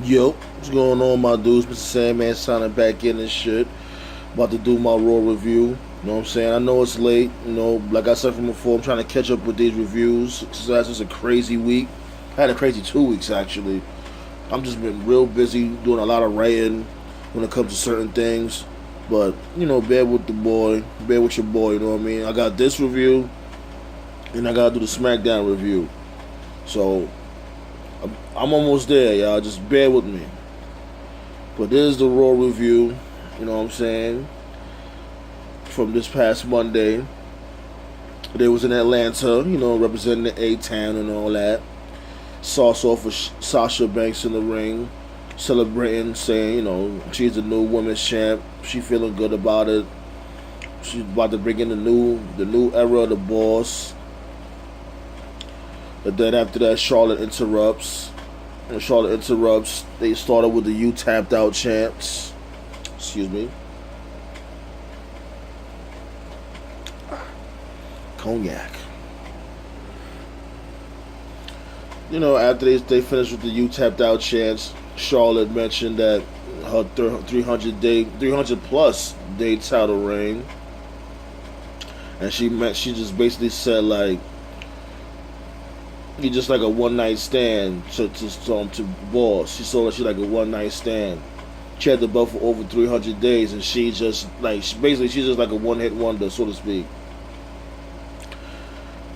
Yo, what's going on, my dudes? Mr. Sandman signing back in and shit. About to do my Raw review. You know what I'm saying? I know it's late. You know, like I said from before, I'm trying to catch up with these reviews. Since that's just a crazy week. I had a crazy 2 weeks, actually. I'm just been real busy doing a lot of writing when it comes to certain things. But, you know, bear with the boy. Bear with your boy, you know what I mean? I got this review, and I got to do the SmackDown review. So, I'm almost there, y'all. Just bear with me. But there's the Raw review, you know what I'm saying, from this past Monday. They was in Atlanta, you know, representing the A-Town and all that. Sauce off with Sasha Banks in the ring, celebrating, saying, you know, she's the new women's champ. She feeling good about it. She's about to bring in the new era of the boss. But then after that, Charlotte interrupts. When Charlotte interrupts, they started with the "You Tapped Out" chants. Excuse me. Cognac. You know, after they finished with the "You Tapped Out" chants, Charlotte mentioned that her 300 plus day title reign, and she just basically said like, "You're just like a one night stand to boss." She saw that she like a one night stand. She had the belt for over 300 days, and she just like she's just like a one hit wonder, so to speak.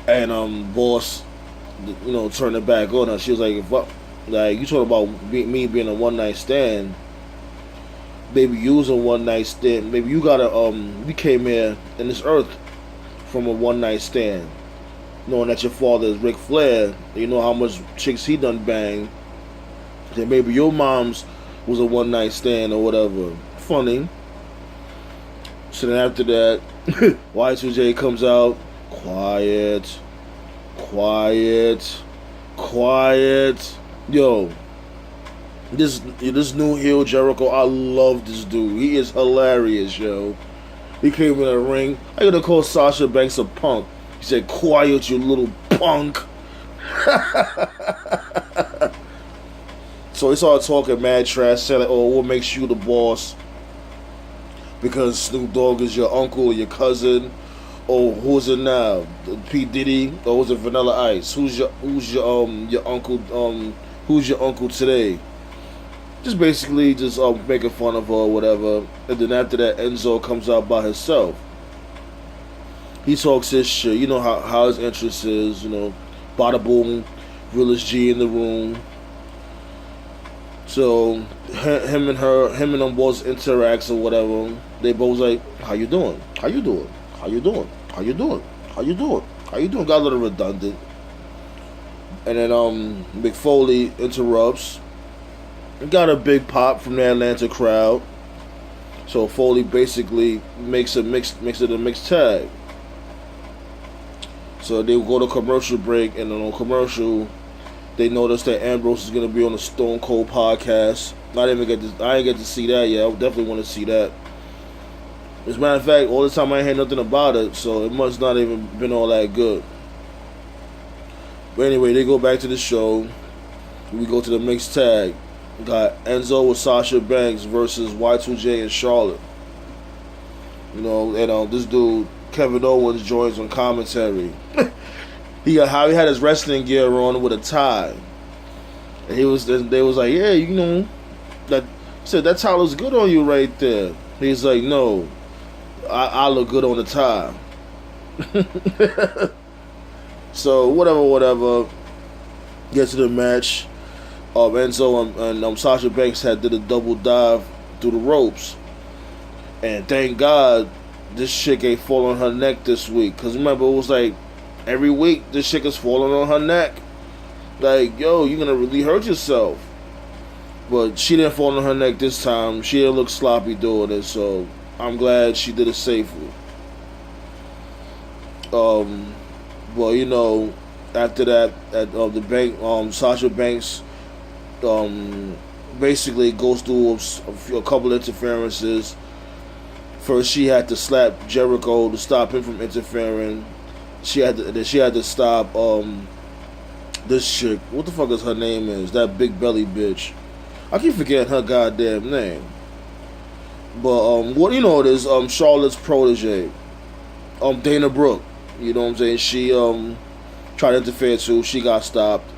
And boss, you know, turned it back on her. She was like, "If like you talking about me being a one night stand, baby, you was a one night stand. Maybe you gotta we came here in this earth from a one night stand." Knowing that your father is Ric Flair, you know how much chicks he done banged. Then maybe your mom's was a one night stand or whatever. Funny. So then after that, Y2J comes out. Quiet. Quiet. Quiet. Yo. This new heel Jericho, I love this dude. He is hilarious, yo. He came in the ring. I gotta call Sasha Banks a punk. He said, "Quiet, you little punk." So he started talking mad trash, saying like, "Oh, what makes you the boss? Because Snoop Dogg is your uncle or your cousin? Oh, who's it now? P Diddy? Or was it Vanilla Ice? Who's your uncle? Who's your uncle today?" Just basically just making fun of her or whatever. And then after that, Enzo comes out by himself. He talks his shit. You know how his interest is. You know, bada boom, realest G in the room. So him and them boys interacts or whatever. They both like, "How you doing? How you doing? How you doing? How you doing? How you doing? How you doing?" Got a little redundant. And then Mick Foley interrupts. Got a big pop from the Atlanta crowd. So Foley basically makes it a mixed tag. So they go to commercial break, and on commercial, they notice that Ambrose is gonna be on the Stone Cold podcast. I ain't get to see that yet. I definitely want to see that. As a matter of fact, all the time I ain't heard nothing about it, so it must not even been all that good. But anyway, they go back to the show. We go to the mixed tag. Got Enzo with Sasha Banks versus Y2J and Charlotte. You know, and this dude Kevin Owens joins on commentary. He had his wrestling gear on with a tie, and they was like, "Yeah, you know, that said that tie looks good on you right there." He's like, "No, I look good on the tie." So whatever. Get to the match. Enzo and Sasha Banks did a double dive through the ropes, and thank God this chick ain't falling on her neck this week. Cause remember, it was like every week this chick is falling on her neck. Like, yo, you're gonna really hurt yourself. But she didn't fall on her neck this time. She didn't look sloppy doing it, so I'm glad she did it safely. Well, you know, after that, at the bank, Sasha Banks basically goes through a couple interferences. First, she had to slap Jericho to stop him from interfering. She had to stop this chick. What the fuck is her name? Is that big belly bitch? I keep forgetting her goddamn name. But what you know it is Charlotte's protege, Dana Brooke. You know what I'm saying? She tried to interfere too. She got stopped,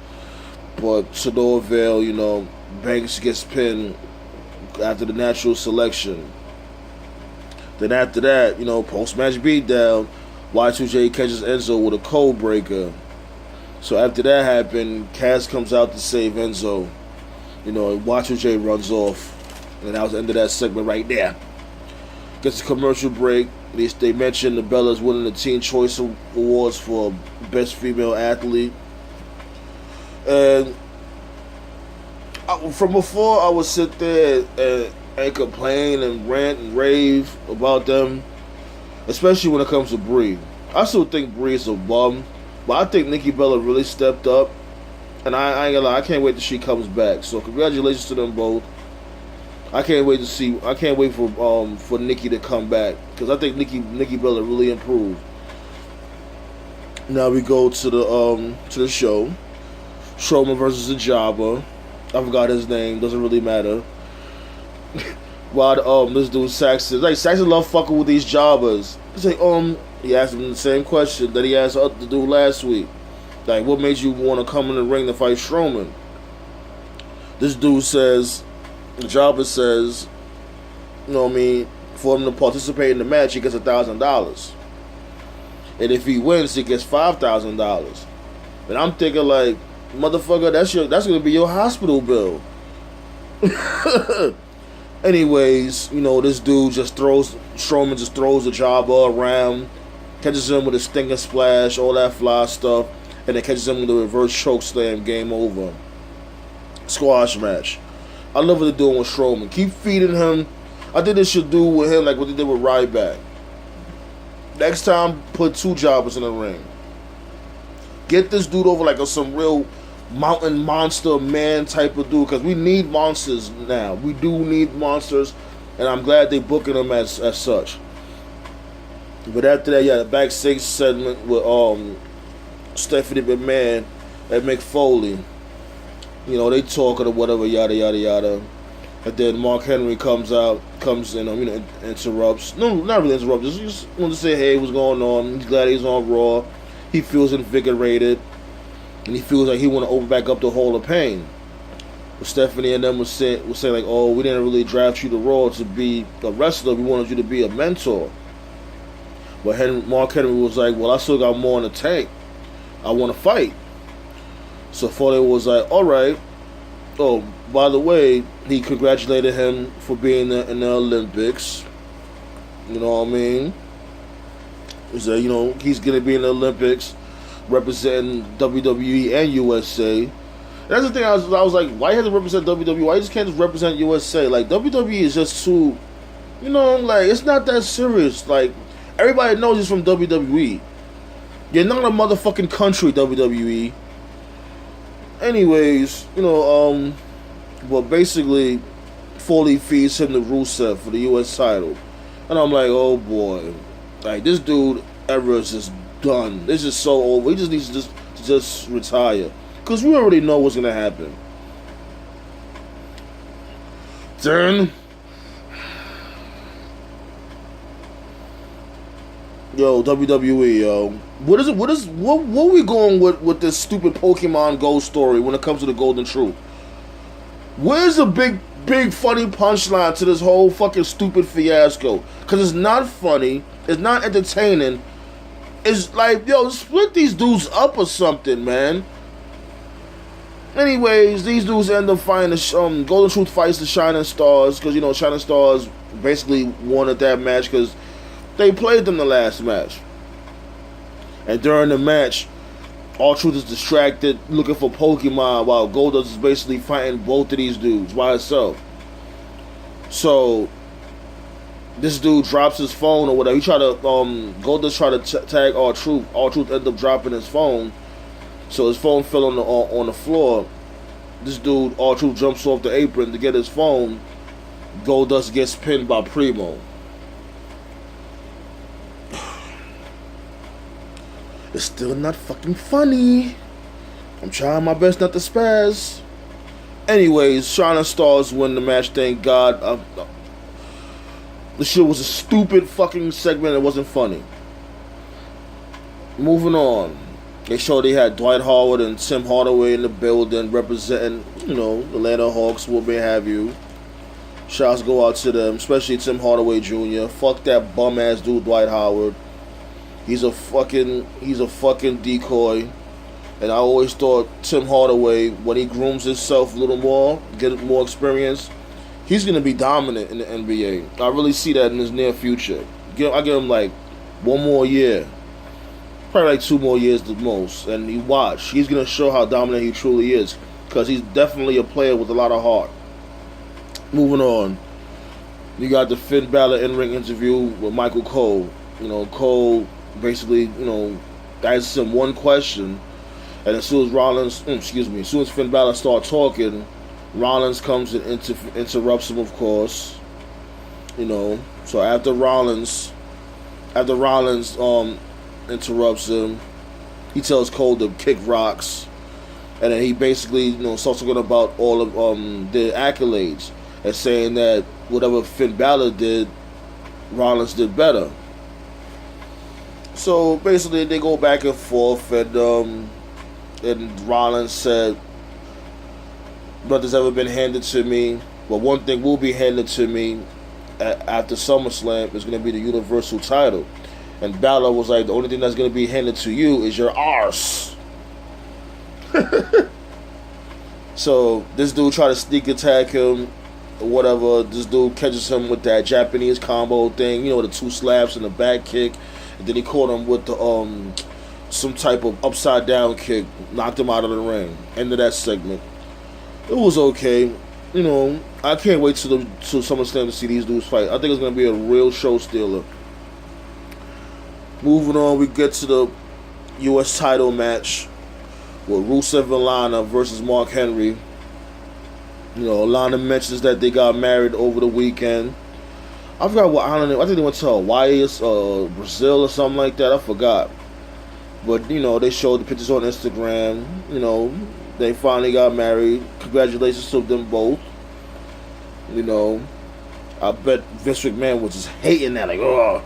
but to no avail. You know, Banks gets pinned after the natural selection. Then after that, you know, post-match beatdown, Y2J catches Enzo with a code breaker. So after that happened, Cass comes out to save Enzo. You know, Y2J runs off. And that was the end of that segment right there. Gets a commercial break. They mentioned the Bellas winning the Teen Choice Awards for Best Female Athlete. And from before, I would sit there and complain and rant and rave about them, especially when it comes to Brie. I still think Brie is a bum, but I think Nikki Bella really stepped up. And I ain't gonna lie, I can't wait till she comes back. So congratulations to them both. I can't wait for Nikki to come back because I think Nikki Bella really improved. Now we go to the show. Strowman versus the Jobber. I forgot his name. Doesn't really matter. While this dude Saxon love fucking with these jobbers. He's like he asked him the same question that he asked the dude last week. Like, what made you want to come in the ring to fight Strowman? This dude says. The Jobber says, you know what I mean, for him to participate in the match, he gets $1,000. And if he wins, he gets $5,000. And I'm thinking like, motherfucker, that's gonna be your hospital bill. Anyways, you know, this dude Strowman just throws the Jobber around, catches him with a stinger splash, all that fly stuff, and then catches him with a reverse choke slam, game over. Squash match. I love what they're doing with Strowman. Keep feeding him. I think they should do with him like what they did with Ryback. Next time, put 2 jobbers in the ring. Get this dude over like some real mountain monster man type of dude, because we need monsters now. We do need monsters, and I'm glad they're booking them as such. But after that, the backstage segment with Stephanie McMahon and Mick Foley. You know, they talking or whatever, yada, yada, yada. And then Mark Henry comes in, interrupts. No, not really interrupts. Just wanted to say, hey, what's going on? He's glad he's on Raw. He feels invigorated. And he feels like he want to open back up the Hall of Pain. But Stephanie and them was saying like, oh, we didn't really draft you to Raw to be a wrestler. We wanted you to be a mentor. But Mark Henry was like, well, I still got more in the tank. I want to fight. So Foley was like, all right. Oh, by the way, he congratulated him for being in the Olympics. You know what I mean? He said, you know, he's going to be in the Olympics representing WWE and USA. And that's the thing, I was like, why you have to represent WWE? Why you just can't just represent USA? Like, WWE is just too, you know, like, it's not that serious. Like, everybody knows he's from WWE. You're not a motherfucking country, WWE. Anyways, you know, but basically, Foley feeds him to Rusev for the U.S. title. And I'm like, oh boy. Like, this dude, era is just done. This is so over. He just needs to just retire. Because we already know what's going to happen. Darren. Yo, WWE, yo. What are we going with this stupid Pokemon Go story when it comes to the Golden Truth? Where's the big funny punchline to this whole fucking stupid fiasco? Because it's not funny, it's not entertaining. It's like, yo, split these dudes up or something, man. Anyways, these dudes end up fighting the Golden Truth fights the Shining Stars, because, you know, Shining Stars basically won at that match because they played them the last match. And during the match, R-Truth is distracted looking for Pokemon while Goldust is basically fighting both of these dudes by himself. So this dude drops his phone or whatever. He tried to Goldust tried to tag R-Truth. R-Truth ended up dropping his phone. So his phone fell on the floor. This dude, R-Truth, jumps off the apron to get his phone. Goldust gets pinned by Primo. It's still not fucking funny. I'm trying my best not to spaz. Anyways, Shining Stars win the match. Thank God. The shit was a stupid fucking segment. It wasn't funny. Moving on. They showed they had Dwight Howard and Tim Hardaway in the building representing, the Atlanta Hawks, what may have you. Shouts go out to them, especially Tim Hardaway Jr. Fuck that bum ass dude Dwight Howard. He's a fucking decoy. And I always thought Tim Hardaway, when he grooms himself a little more, get more experience, he's gonna be dominant in the NBA. I really see that in his near future. I give him like 1 more year. Probably like 2 more years the most. And you watch, he's gonna show how dominant he truly is. Because he's definitely a player with a lot of heart. Moving on, you got the Finn Balor in-ring interview with Michael Cole. Cole basically, asks him one question, and as soon as Finn Balor starts talking, Rollins comes and interrupts him, of course. So after Rollins interrupts him, he tells Cole to kick rocks, and then he basically, starts talking about all of the accolades. And saying that whatever Finn Balor did, Rollins did better. So basically, they go back and forth, and Rollins said, "Nothing's ever been handed to me, but one thing will be handed to me after SummerSlam is going to be the Universal title." And Balor was like, "The only thing that's going to be handed to you is your arse." So this dude tried to sneak attack him. Whatever, this dude catches him with that Japanese combo thing, the 2 slaps and the back kick, and then he caught him with the some type of upside down kick, knocked him out of the ring. End of that segment. It was okay. I can't wait till SummerSlam to see these dudes fight. I think it's gonna be a real show stealer. Moving on, we get to the U.S. title match with Rusev and Lana versus Mark Henry. Lana mentions that they got married over the weekend. I forgot what island. I think they went to Hawaii or Brazil or something like that. I forgot. But, they showed the pictures on Instagram. They finally got married. Congratulations to them both. I bet Vince McMahon was just hating that. Like, oh,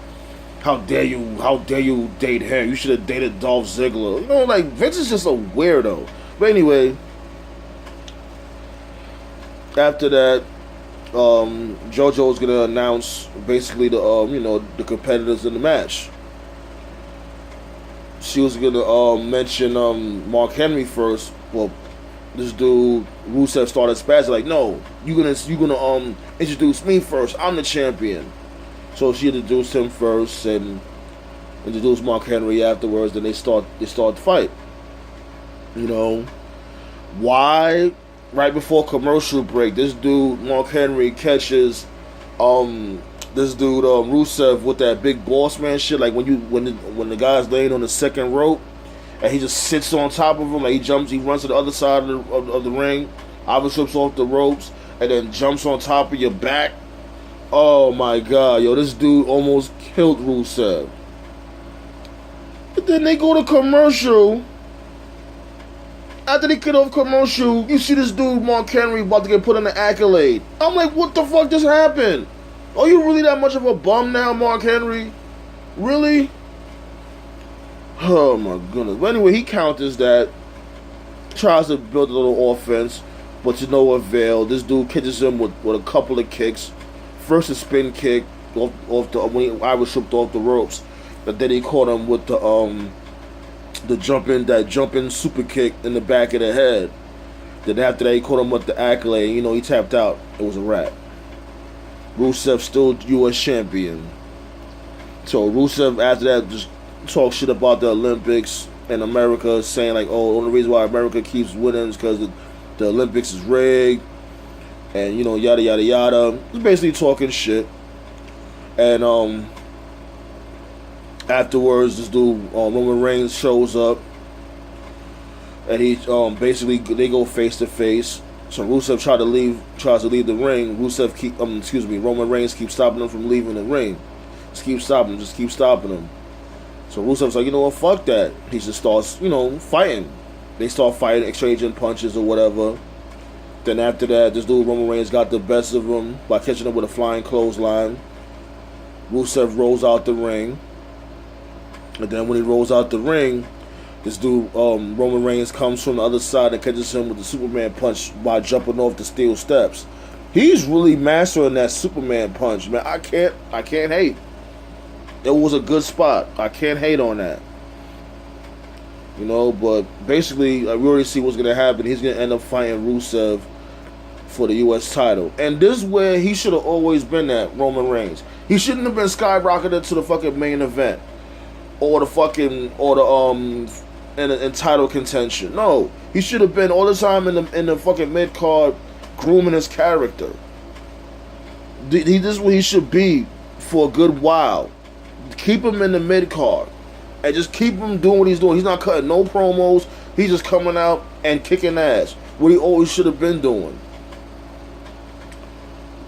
how dare you date him? You should have dated Dolph Ziggler. Vince is just a weirdo. But anyway, after that, JoJo's gonna announce basically the competitors in the match. She was gonna mention Mark Henry first. Well, this dude Rusev started spazzing like, "No, you gonna introduce me first. I'm the champion." So she introduced him first and introduced Mark Henry afterwards. Then they start the fight. Why? Right before commercial break, this dude Mark Henry catches this dude Rusev with that big boss man shit. Like when the guy's laying on the second rope and he just sits on top of him, like he runs to the other side of the ring, obviously slips off the ropes, and then jumps on top of your back. Oh my god, this dude almost killed Rusev. But then they go to commercial. After they cut off commercial, you see this dude, Mark Henry, about to get put on the accolade. I'm like, what the fuck just happened? Are you really that much of a bum now, Mark Henry? Really? Oh my goodness. But anyway, he counters that. Tries to build a little offense, but to no avail. This dude catches him with a couple of kicks. First a spin kick when I was slipped off the ropes. But then he caught him with the jumping super kick in the back of the head. Then after that, he caught him with the accolade. He tapped out. It was a wrap. Rusev still U.S. champion. So Rusev after that just talk shit about the Olympics and America, saying like, oh, the only reason why America keeps winning is because the Olympics is rigged, and yada yada yada. Just basically talking shit. And afterwards, this dude Roman Reigns shows up, and he basically they go face to face. So Rusev tries to leave the ring. Roman Reigns keeps stopping him from leaving the ring. Just keep stopping him. So Rusev's like, you know what, fuck that. He just starts, fighting. They start fighting, exchanging punches or whatever. Then after that, this dude Roman Reigns got the best of him by catching him with a flying clothesline. Rusev rolls out the ring. And then when he rolls out the ring, this dude, Roman Reigns, comes from the other side and catches him with the Superman punch by jumping off the steel steps. He's really mastering that Superman punch, man. I can't hate. It was a good spot. I can't hate on that. You know, but basically, we already see what's going to happen. He's going to end up fighting Rusev for the U.S. title. And this is where he should have always been at, Roman Reigns. He shouldn't have been skyrocketed to the fucking main event. Or in title contention. No. He should have been all the time in the fucking mid-card grooming his character. This is where he should be for a good while. Keep him in the mid-card. And just keep him doing what he's doing. He's not cutting no promos. He's just coming out and kicking ass. What he always should have been doing.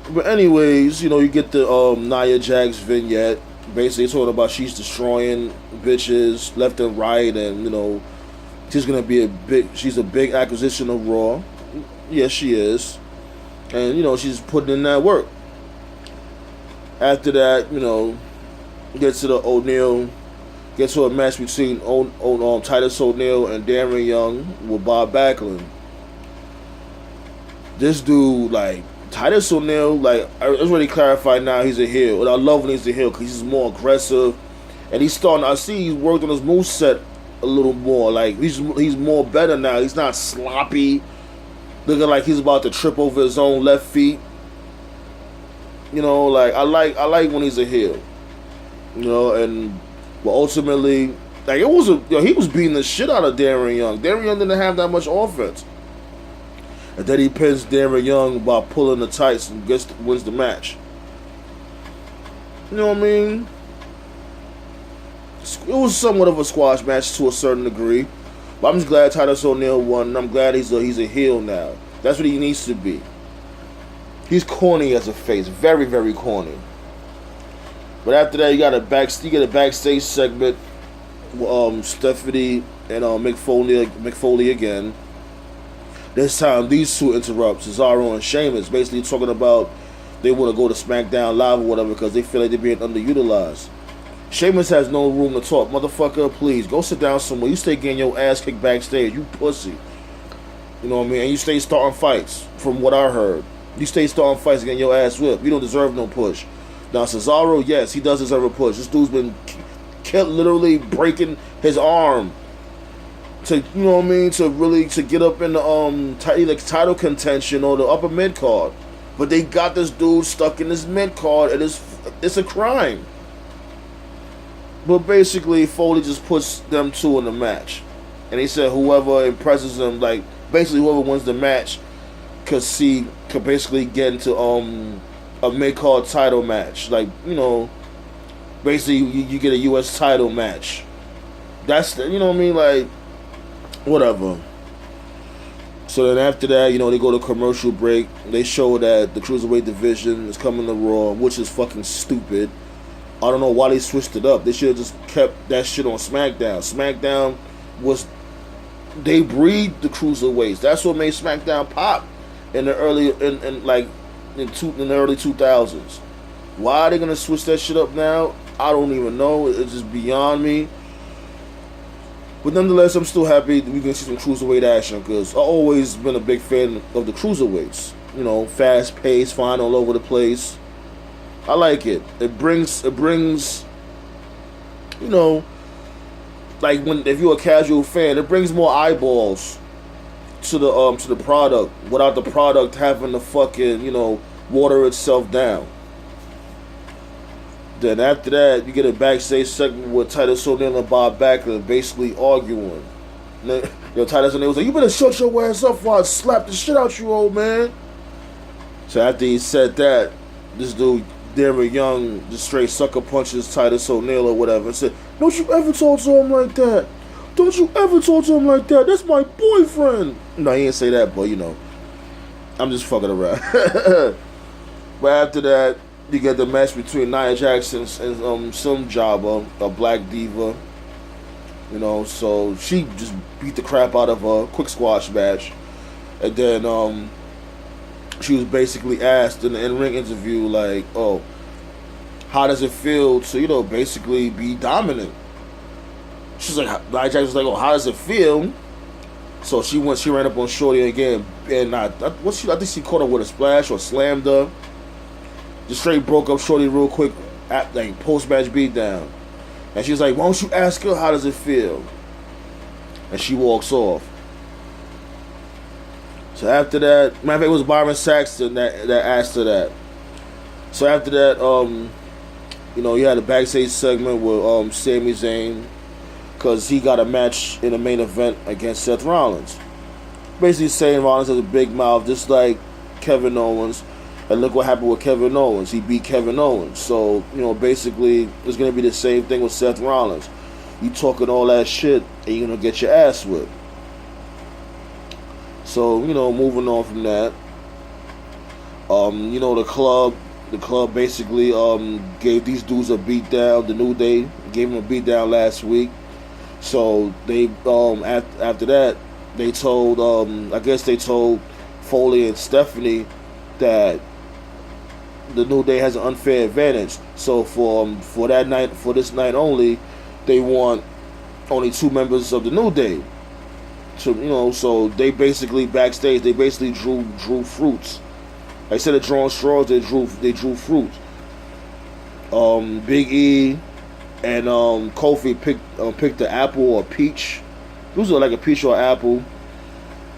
But anyways, you know, you get the Nia Jax vignette. Basically talking about she's destroying bitches left and right. And, you know, she's going to be she's a big acquisition of Raw. Yes, she is. And, you know, she's putting in that work. After that, you know, gets to the ONeil. Gets to a match between Titus ONeil and Darren Young with Bob Backlund. This dude, like, Titus ONeil, like, it's already clarified now he's a heel. And I love when he's a heel because he's more aggressive. And I see he's worked on his moveset a little more. Like, he's more better now. He's not sloppy. Looking like he's about to trip over his own left feet. You know, like, I like when he's a heel. You know, but ultimately, like, he was beating the shit out of Darren Young. Darren Young didn't have that much offense. And then he pins Darren Young by pulling the tights and wins the match. You know what I mean? It was somewhat of a squash match to a certain degree. But I'm just glad Titus ONeil won, and I'm glad he's a heel now. That's what he needs to be. He's corny as a face. Very, very corny. But after that, you get a backstage segment with Stephanie and Mick Foley again. This time, these two interrupt Cesaro and Sheamus, basically talking about they want to go to SmackDown Live or whatever because they feel like they're being underutilized. Sheamus has no room to talk. Motherfucker, please, go sit down somewhere. You stay getting your ass kicked backstage. You pussy. You know what I mean? And you stay starting fights, from what I heard. You stay starting fights and getting your ass whipped. You don't deserve no push. Now, Cesaro, yes, he does deserve a push. This dude's been literally breaking his arm to, you know what I mean, to get up in the title contention or the upper mid card. But they got this dude stuck in this mid card, and it's a crime. But basically, Foley just puts them two in the match, and he said whoever impresses them, like basically whoever wins the match, could basically get into a mid-card title match. Like, you know, basically you get a U.S. title match. That's, you know what I mean? Like, whatever. So then after that, you know, they go to commercial break. They show that the Cruiserweight division is coming to Raw, which is fucking stupid. I don't know why they switched it up. They should have just kept that shit on SmackDown. SmackDown they breed the Cruiserweights. That's what made SmackDown pop in the early, in the early 2000s. Why are they gonna switch that shit up now? I don't even know. It's just beyond me. But nonetheless, I'm still happy that we can see some cruiserweight action because I've always been a big fan of the cruiserweights. You know, fast paced, flying all over the place. I like it. It brings, you know, like if you're a casual fan, it brings more eyeballs to the product without the product having to fucking, you know, water itself down. Then after that, you get a backstage segment with Titus ONeil and Bob Backlund basically arguing. Titus ONeil was like, "You better shut your ass up before I slap the shit out you, old man." So after he said that, this dude Darren Young just straight sucker punches Titus ONeil or whatever and said, "Don't you ever talk to him like that. Don't you ever talk to him like that. That's my boyfriend." No, he didn't say that, but you know, I'm just fucking around. But after that, you get the match between Nia Jax and some jobber, a black diva. You know, so she just beat the crap out of a quick squash match. And then she was basically asked in the in-ring interview, like, oh, how does it feel to, basically be dominant? She's like, Nia Jax was like, oh, how does it feel? So she ran up on Shorty again, and I think she caught her with a splash or slammed her. Just straight broke up Shorty real quick, like post-match beatdown. And she's like, why don't you ask her how does it feel? And she walks off. So after that, matter of fact, it was Byron Saxton that asked her that. So after that, you had a backstage segment with Sami Zayn, because he got a match in the main event against Seth Rollins. Basically saying Rollins has a big mouth, just like Kevin Owens. And look what happened with Kevin Owens. He beat Kevin Owens. So, basically, it's going to be the same thing with Seth Rollins. You talking all that shit, and you're going to get your ass whipped. So, moving on from that. The club basically gave these dudes a beatdown. The New Day gave them a beatdown last week. So they after that they told they told Foley and Stephanie that the New Day has an unfair advantage. So for this night only, they want only 2 members of the New Day. So they basically backstage drew fruits. Instead of drawing straws, they drew fruits. Big E and Kofi picked the apple or peach. It was like a peach or apple.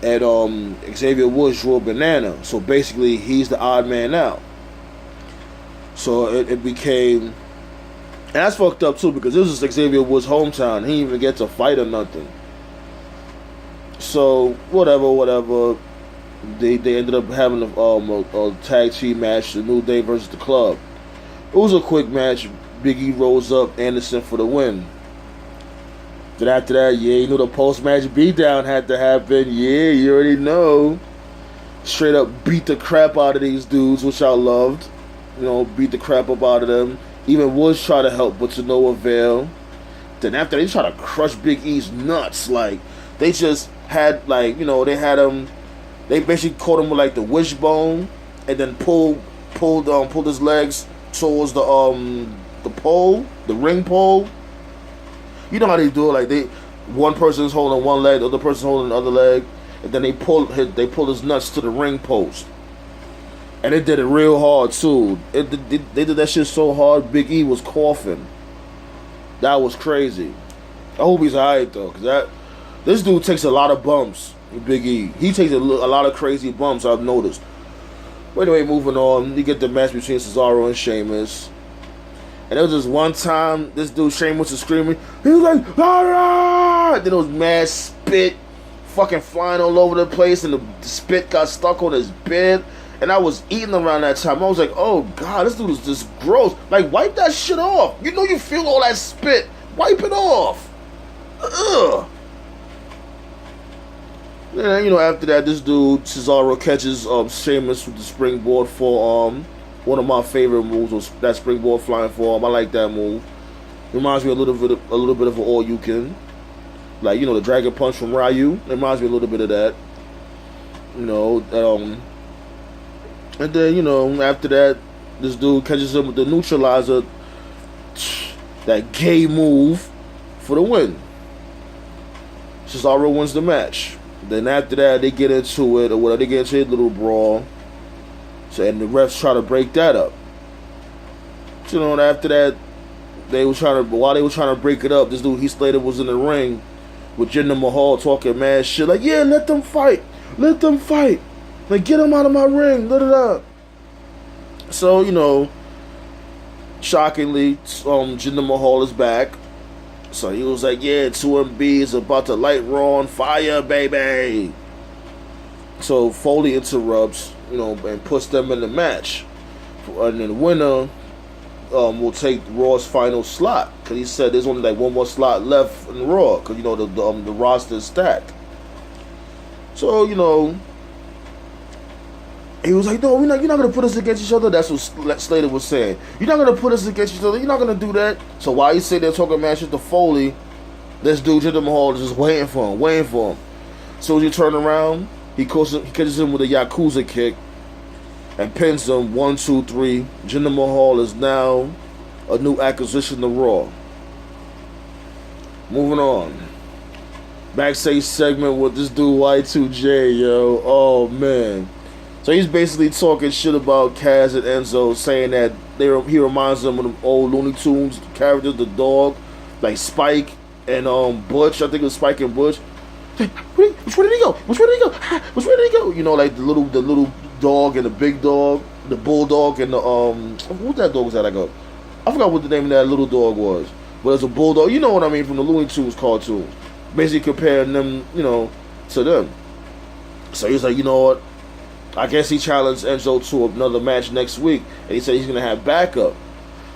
And Xavier Woods drew a banana. So basically, he's the odd man out. So it became, and that's fucked up too, because this is Xavier Woods' hometown. He didn't even get to fight or nothing. So whatever. They ended up having a tag team match, the New Day versus the Club. It was a quick match. Big E rose up Anderson for the win. Then after that, you knew the post-match beatdown had to happen. Yeah, you already know. Straight up beat the crap out of these dudes, which I loved. Beat the crap up out of them. Even Woods tried to help, but to no avail. Then after, they tried to crush Big E's nuts. Like, they just had, they had him. They basically caught him with like the wishbone, and then pulled his legs towards the pole, the ring pole. You know how they do it? Like one person's holding one leg, the other person's holding the other leg, and then they pull his nuts to the ring post. And they did it real hard too. They did that shit so hard, Big E was coughing. That was crazy. I hope he's alright though, cause this dude takes a lot of bumps. Big E. He takes a lot of crazy bumps, I've noticed. But anyway, moving on. You get the match between Cesaro and Sheamus. And there was this one time, this dude Sheamus was screaming. He was like, "Ah!" Then there was mad spit fucking flying all over the place, and the spit got stuck on his beard. And I was eating around that time. I was like, oh God, this dude is just gross. Like, wipe that shit off. You feel all that spit. Wipe it off. Ugh. And after that, this dude Cesaro catches Sheamus with the springboard forearm. One of my favorite moves was that springboard flying forearm. I like that move. Reminds me a little bit of an all you can, like the Dragon Punch from Ryu. It reminds me a little bit of that. And then after that, this dude catches him with the neutralizer. That gay move for the win. Cesaro wins the match. Then after that, they get into it, or whatever. They get into a little brawl. So, and the refs try to break that up. So, and after that, while they were trying to break it up, this dude Heath Slater was in the ring with Jinder Mahal talking mad shit. Like, yeah, let them fight. Let them fight. Like, get them out of my ring. So, shockingly, Jinder Mahal is back. So he was like, yeah, 2MB is about to light Raw on fire, baby. So Foley interrupts, and puts them in the match. And then the winner will take Raw's final slot. Because he said there's only like one more slot left in Raw. Because, the roster is stacked. So, he was like, no, you're not going to put us against each other. That's what Slater was saying. You're not going to put us against each other. You're not going to do that. So while you sit there talking matches to Foley, this dude, Jinder Mahal, is just waiting for him. So as you turn around, he catches him with a Yakuza kick. and pins him 1, 2, 3. Jinder Mahal is now a new acquisition to Raw. Moving on. Backstage segment with this dude Y2J, yo. Oh, man. So he's basically talking shit about Kaz and Enzo, saying that he reminds them of the old Looney Tunes characters, the dog, like Spike and Butch. I think it was Spike and Butch. Which way did he go? Which way did he go? Which way did he go? You know, like the little dog and the big dog, the bulldog and the what that dog was that? I forgot what the name of that little dog was. But it's a bulldog. You know what I mean, from the Looney Tunes cartoons. Basically comparing them, you know, to them. So he's like, you know what? I guess he challenged Enzo to another match next week, and he said he's gonna have backup.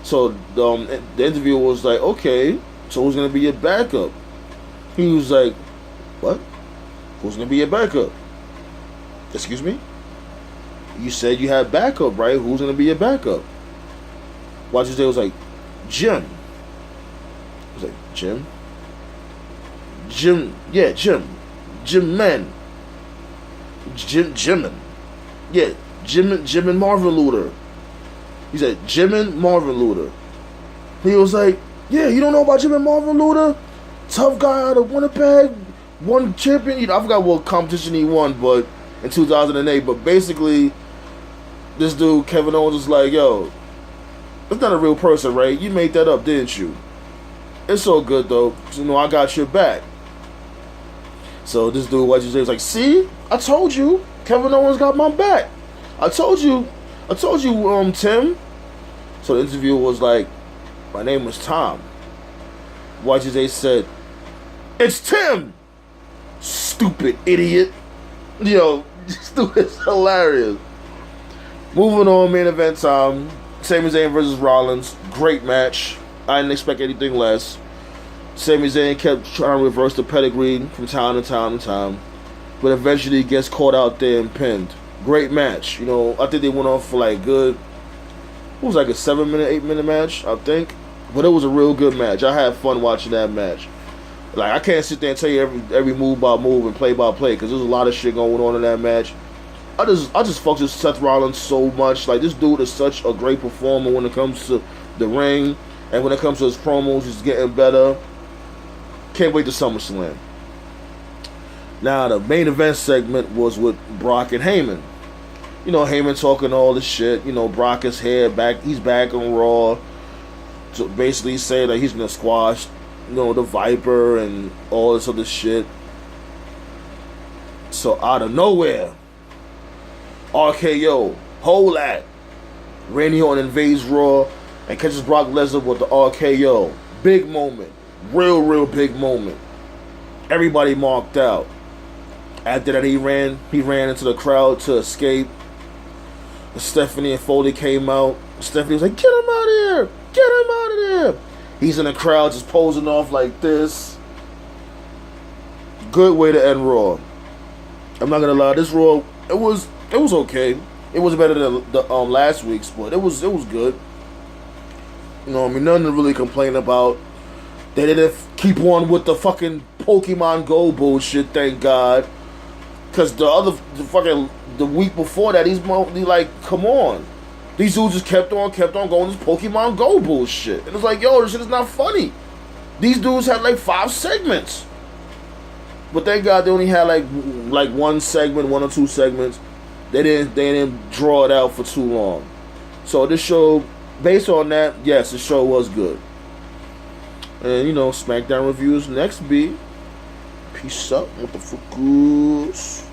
So the interviewer was like, okay, so who's gonna be your backup? He was like, what? Who's gonna be your backup? Excuse me? You said you had backup, right? Who's gonna be your backup? Y2J was like, Jim. I was like, Jim? Jim, yeah, Jim. Jim Man. Jimin. Yeah, Jim and Marvin Luther. He said, Jim and Marvin Luther. He was like, yeah, you don't know about Jim and Marvin Luther? Tough guy out of Winnipeg, won champion. I forgot what competition he won, but in 2008. But basically, this dude, Kevin Owens, was like, yo, that's not a real person, right? You made that up, didn't you? It's all good, though. You know, I got your back. So this dude, Y2J, was like, see? I told you. Kevin Owens got my back. I told you, Tim. So the interviewer was like, my name was Tom. Y2J said, it's Tim! Stupid idiot. Yo, stupid, it's hilarious. Moving on, main event time. Sami Zayn versus Rollins. Great match. I didn't expect anything less. Sami Zayn kept trying to reverse the pedigree from time to time, but eventually gets caught out there and pinned. Great match. You know, I think they went on for like good, it was like a 7-minute, 8-minute match, I think. But it was a real good match. I had fun watching that match. Like, I can't sit there and tell you every move by move and play by play, because there's a lot of shit going on in that match. I just fucked with Seth Rollins so much. Like, this dude is such a great performer when it comes to the ring, and when it comes to his promos, he's getting better. Can't wait to SummerSlam. Now, the main event segment was with Brock and Heyman. You know, Heyman talking all this shit. You know, Brock is here, he's back on Raw. To basically say that he's going to squash, you know, the Viper and all this other shit. So, out of nowhere, RKO, hold that. Randy Orton invades Raw and catches Brock Lesnar with the RKO. Big moment. Real big moment. Everybody marked out. After that, he ran into the crowd to escape. Stephanie and Foley came out. Stephanie was like, get him out of here! Get him out of there! He's in the crowd just posing off like this. Good way to end Raw. I'm not gonna lie, this Raw, it was okay. It was better than the last week's, but it was good. You know, I mean, nothing to really complain about. They didn't keep on with the fucking Pokemon Go bullshit, thank God. Cause the week before that, he's like, come on. These dudes just kept on going this Pokemon Go bullshit. And it's like, yo, this shit is not funny. These dudes had like 5 segments. But thank God they only had like one segment, 1 or 2 segments. They didn't draw it out for too long. So this show, based on that, yes, the show was good. And, you know, SmackDown reviews next, B. Peace out. What the fuck is?